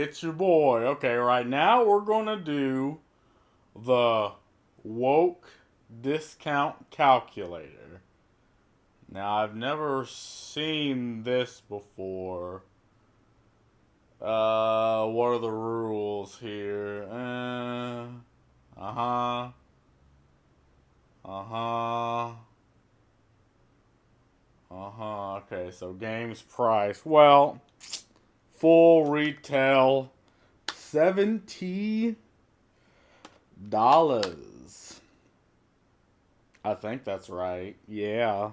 it's your boy. Okay, right now we're gonna do the woke discount calculator. Now I've never seen this before. What are the rules here? Uh-huh. Uh-huh. Uh-huh. Okay, so games price. Well, full retail $70. I think that's right. Yeah.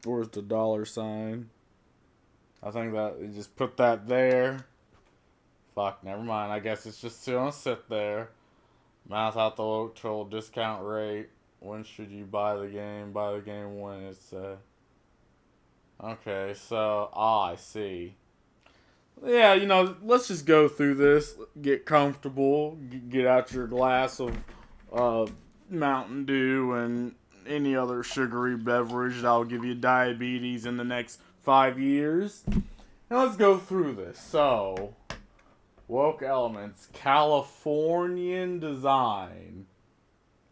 Where's the dollar sign? I think that you just put that there. Fuck, never mind. I guess it's just gonna sit there. Math out the total discount rate. When should you buy the game? Buy the game when it's okay, so I see. Yeah, let's just go through this. Get comfortable. Get out your glass of uh, Mountain Dew and any other sugary beverage that'll give you diabetes in the next 5 years. Now let's go through this. So, woke elements, Californian design.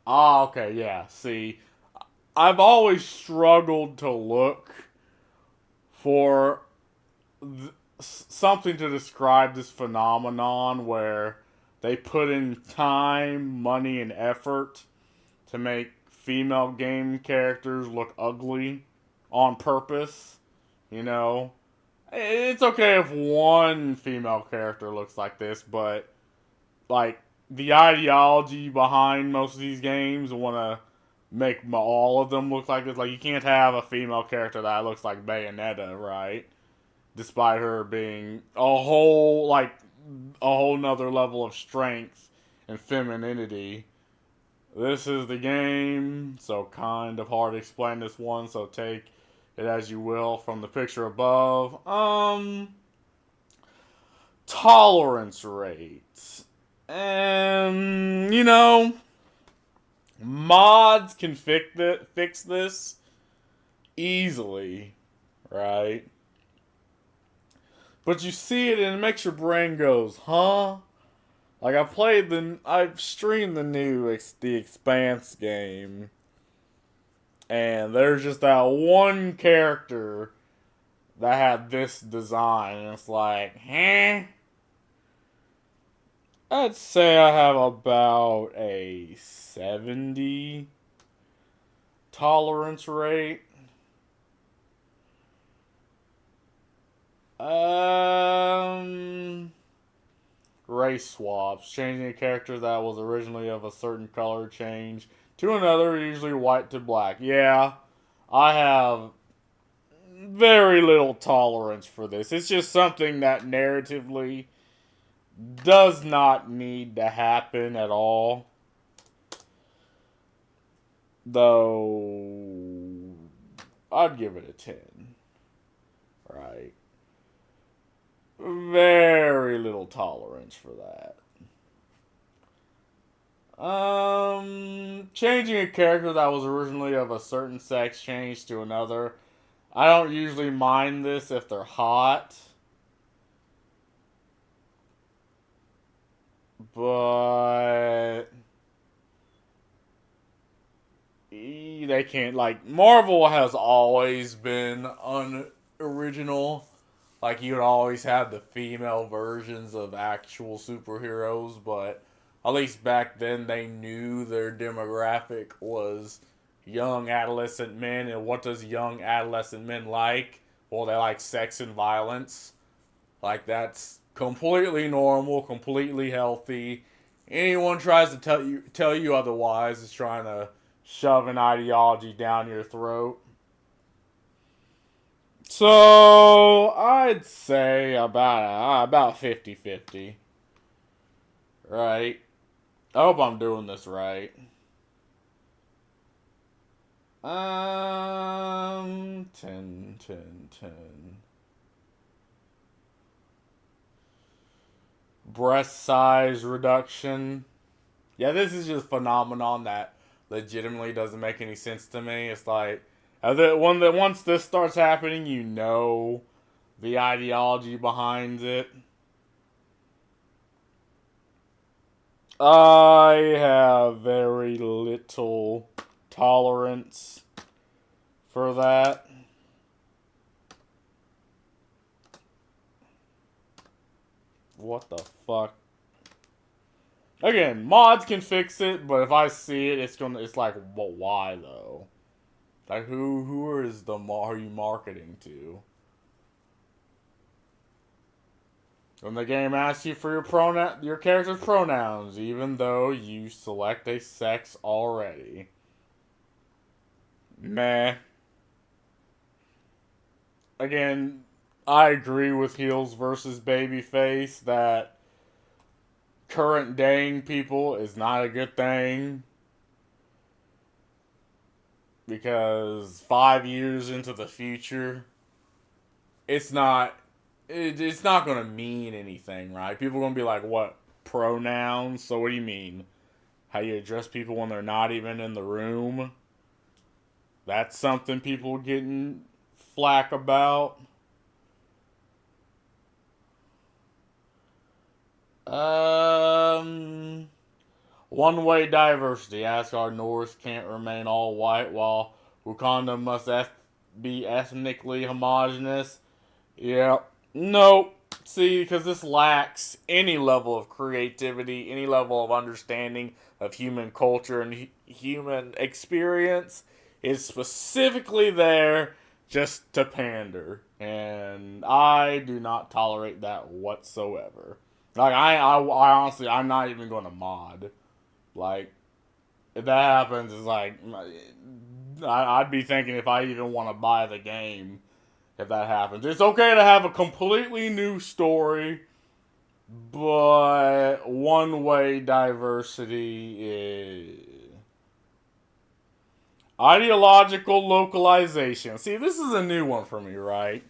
Ah, okay, yeah. See, I've always struggled to look for something to describe this phenomenon where they put in time, money, and effort to make female game characters look ugly on purpose. You know, it's okay if one female character looks like this, but like the ideology behind most of these games want to make all of them look like this. Like you can't have a female character that looks like Bayonetta, right? Despite her being a whole nother level of strength and femininity. This is the game, so kind of hard to explain this one, so take it as you will from the picture above. Tolerance rates. And, mods can fix this easily, right? But you see it and it makes your brain goes, huh? Like I've streamed the Expanse game, and there's just that one character that had this design, and it's like, huh? I'd say I have about a 70 tolerance rate. Um, Race swaps, changing a character that was originally of a certain color change to another, usually white to black. Yeah, I have very little tolerance for this. It's just something that narratively does not need to happen at all. Though, I'd give it a 10. Right? Very little tolerance for that. Changing a character that was originally of a certain sex change to another. I don't usually mind this if they're hot. But they can't, like, Marvel has always been unoriginal. Like, you would always have the female versions of actual superheroes, but at least back then they knew their demographic was young adolescent men. And what does young adolescent men like? Well, they like sex and violence. Like, that's completely normal, completely healthy. Anyone tries to tell you otherwise is trying to shove an ideology down your throat. So I'd say about 50-50. Right? I hope I'm doing this right. 10, 10, 10. Breast size reduction. Yeah, this is just a phenomenon that legitimately doesn't make any sense to me. It's like once this starts happening, the ideology behind it. I have very little tolerance for that. What the fuck? Again, mods can fix it, but if I see it, it's like, well, why though? Like, who is are you marketing to? When the game asks you for your character's pronouns, even though you select a sex already. Meh. Again, I agree with heels versus babyface that current daying people is not a good thing. Because 5 years into the future, it's not it's not gonna mean anything, right? People are gonna be like, what, pronouns? So what do you mean? How you address people when they're not even in the room? That's something people getting flack about. One-way diversity. Asgard Norse can't remain all white, while Wakanda must be ethnically homogenous. Yep. Nope. See, because this lacks any level of creativity, any level of understanding of human culture and human experience. It's specifically there just to pander. And I do not tolerate that whatsoever. Like, I honestly, I'm not even going to mod. Like, if that happens, it's like, I'd be thinking if I even want to buy the game if that happens. It's okay to have a completely new story, but one-way diversity is ideological localization. See, this is a new one for me, right?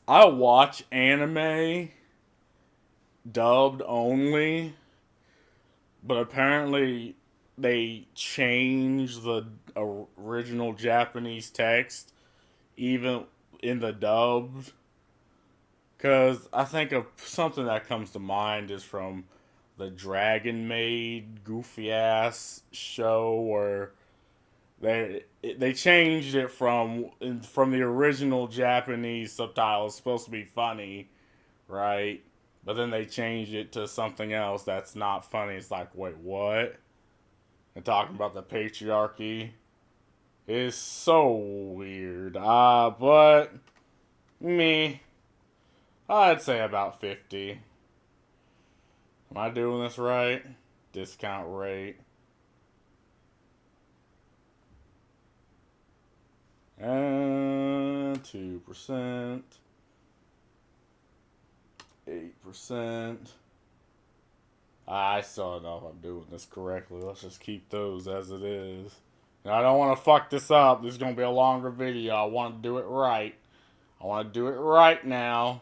I watch anime dubbed only, but apparently they changed the original Japanese text even in the dubbed. Because I think of something that comes to mind is from the Dragon Maid goofy ass show where they changed it from the original Japanese subtitle. It's supposed to be funny, right? But then they changed it to something else that's not funny. It's like, wait, what? And talking about the patriarchy is so weird. But me, I'd say about 50. Am I doing this right? Discount rate. And 2%. 8%. I still don't know if I'm doing this correctly. Let's just keep those as it is. And I don't want to fuck this up. This is going to be a longer video. I want to do it right. I want to do it right now.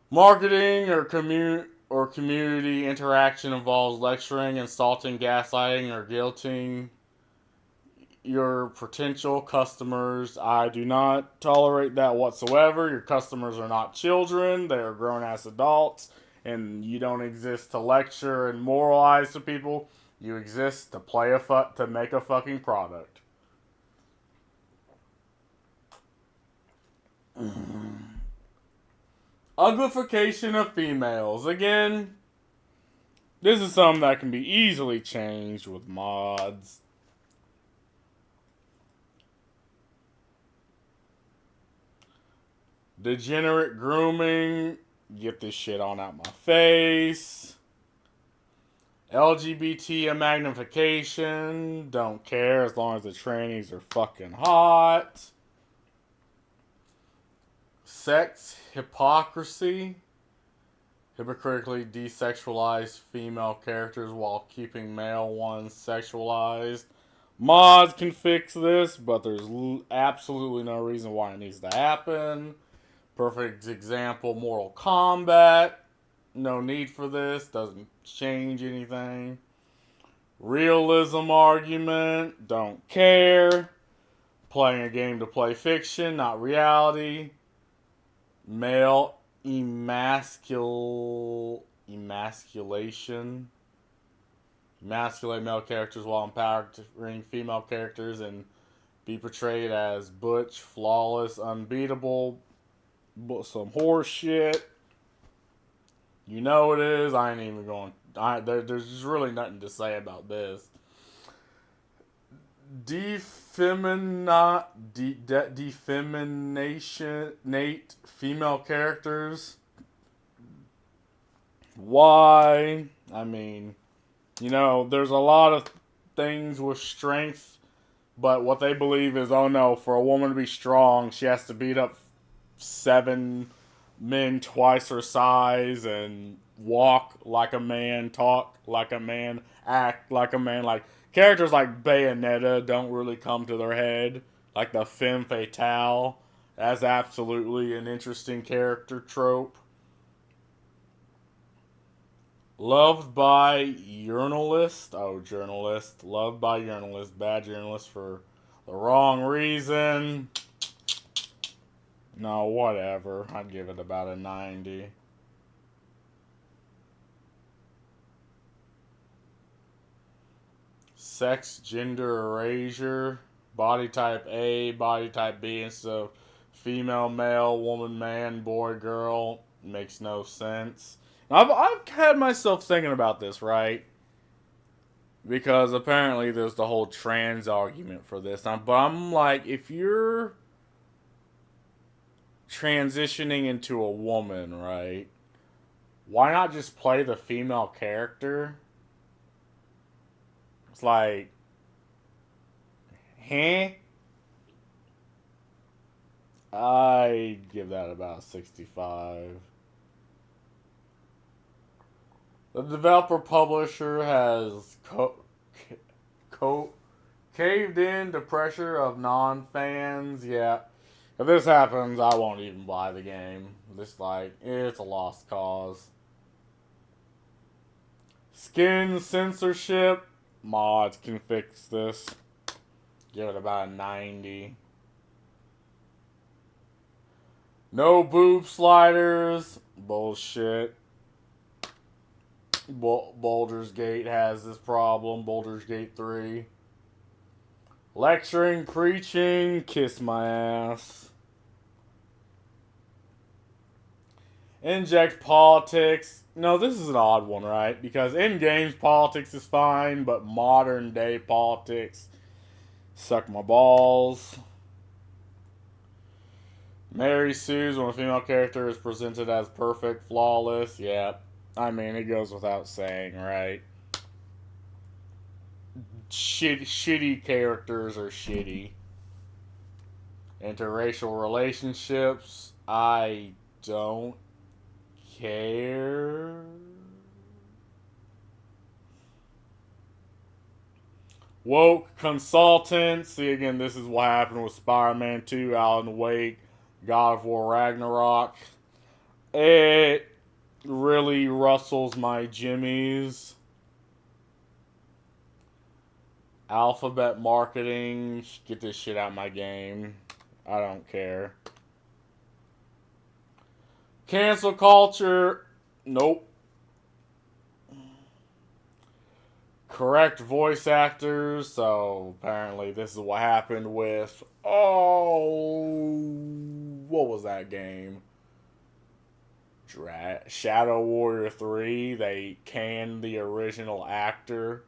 Marketing or community interaction involves lecturing, insulting, gaslighting, or guilting your potential customers. I do not tolerate that whatsoever. Your customers are not children, they are grown ass adults, and you don't exist to lecture and moralize to people. You exist to to make a fucking product. Uglification of females. Again, this is something that can be easily changed with mods. Degenerate grooming. Get this shit on out my face. LGBT magnification. Don't care as long as the trannies are fucking hot. Sex hypocrisy. Hypocritically desexualized female characters while keeping male ones sexualized. Mods can fix this, but there's absolutely no reason why it needs to happen. Perfect example, Mortal Kombat. No need for this. Doesn't change anything. Realism argument. Don't care. Playing a game to play fiction, not reality. male emasculation. Emasculate male characters while empowering female characters and be portrayed as butch, flawless, unbeatable, some horse shit. You know it is. I ain't even going. There's just really nothing to say about this. Defeminate female characters. Why? I mean, there's a lot of things with strength, but what they believe is, oh no, for a woman to be strong, she has to beat up 7 men twice her size and walk like a man, talk like a man, act like a man. Like characters like Bayonetta don't really come to their head. Like the femme fatale. That's absolutely an interesting character trope. Loved by journalist. Oh, journalist. Loved by journalist. Bad journalist for the wrong reason. No, whatever. I'd give it about a 90. Sex, gender erasure. Body type A, body type B instead of female, male, woman, man, boy, girl. Makes no sense. I've had myself thinking about this, right? Because apparently there's the whole trans argument for this. But I'm like, if you're transitioning into a woman, right? Why not just play the female character? It's like, huh? I give that about 65. The developer publisher has caved in to pressure of non-fans. Yeah, if this happens, I won't even buy the game. It's a lost cause. Skin censorship. Mods can fix this. Give it about a 90. No boob sliders. Bullshit. Baldur's Gate has this problem. Baldur's Gate 3. Lecturing, preaching, kiss my ass. Inject politics. No, this is an odd one, right? Because in-games politics is fine, but modern day politics suck my balls. Mary sues when a female character is presented as perfect, flawless. Yeah, I mean, it goes without saying, right? Shitty characters are shitty. Interracial relationships, I don't care. Woke consultants. See, again, this is what happened with Spider-Man 2, Alan Wake, God of War Ragnarok. It really rustles my jimmies. Alphabet marketing. Get this shit out of my game. I don't care. Cancel culture. Nope. Correct voice actors. So apparently this is what happened with, what was that game? Shadow Warrior 3. They canned the original actor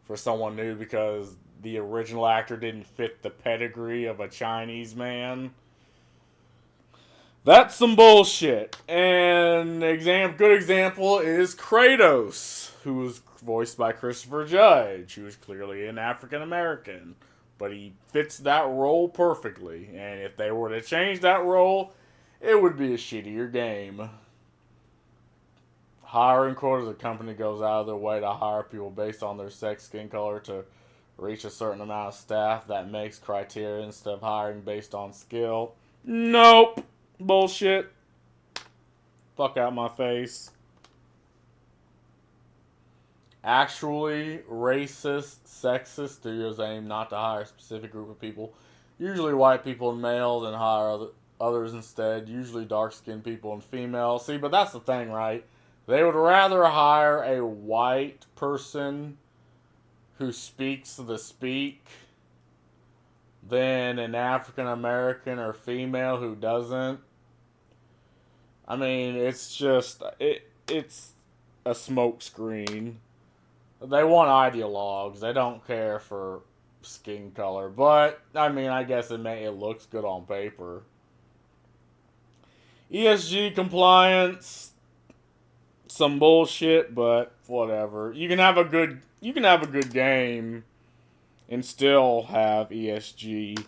for someone new because the original actor didn't fit the pedigree of a Chinese man. That's some bullshit. And good example is Kratos, who was voiced by Christopher Judge, who is clearly an African American, but he fits that role perfectly. And if they were to change that role, it would be a shittier game. Hiring quotas. A company goes out of their way to hire people based on their sex, skin color to reach a certain amount of staff. That makes criteria instead of hiring based on skill. Nope. Bullshit. Fuck out my face. Actually racist, sexist studios aim not to hire a specific group of people, usually white people and males, and hire others instead, usually dark-skinned people and females. See, but that's the thing, right? They would rather hire a white person who speaks the speak than an African American or female who doesn't. I mean, it's a smokescreen. They want ideologues. They don't care for skin color. But I mean, I guess it looks good on paper. ESG compliance, some bullshit, but whatever. You can have a good game and still have ESG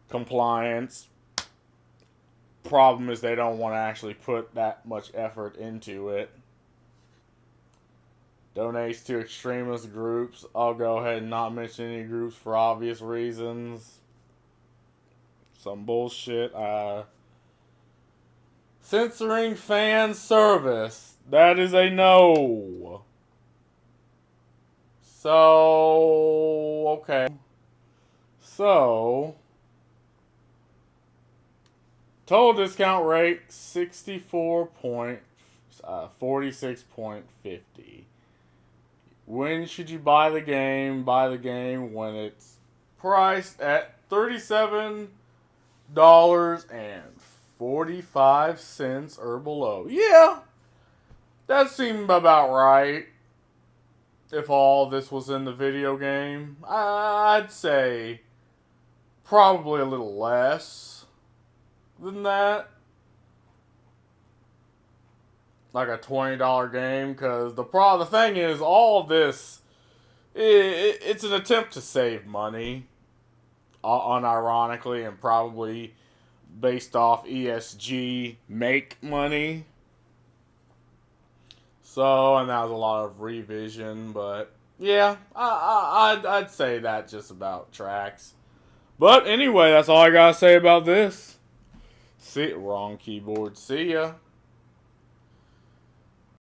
compliance. Problem is they don't want to actually put that much effort into it. Donates to extremist groups. I'll go ahead and not mention any groups for obvious reasons. Some bullshit. Censoring fan service. That is a no. So, okay. So, total discount rate 46.50. When should you buy the game? Buy the game when it's priced at $37.45 or below. Yeah, that seemed about right. If all this was in the video game, I'd say probably a little less than that. Like a $20 game, because the thing is, all of this, it's an attempt to save money, unironically, and probably based off ESG make money. So, and that was a lot of revision, but yeah, I'd say that just about tracks. But anyway, that's all I gotta say about this. Wrong keyboard. See ya.